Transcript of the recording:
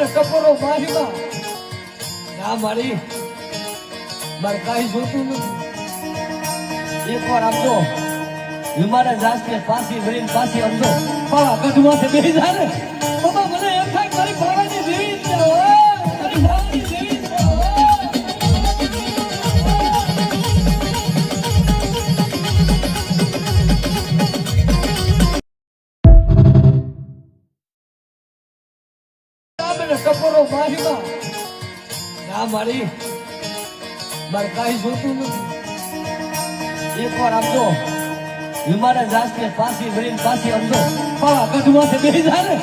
મને ટપોરો મારીમાં ના મારી મારે કાંઈ જોતું નથી. એકવાર આપજો વિમાને જાસ્તે પાછી વળીને પાછી આપજો પાવા ગઢમાંથી બેસી જાય ને બાબા મને એમ થાય મારી પાવાની દેવી જ છે, મારી પાવાની દેવી જ છે. ટપોરો મારીમાં ના મારી મારે કાંઈ જોતું નથી. એકવાર આપજો વિમાને જાસ્તે પાછી વળીને પાછી આપજો પાવા ગઢમાંથી બેસી જાય ને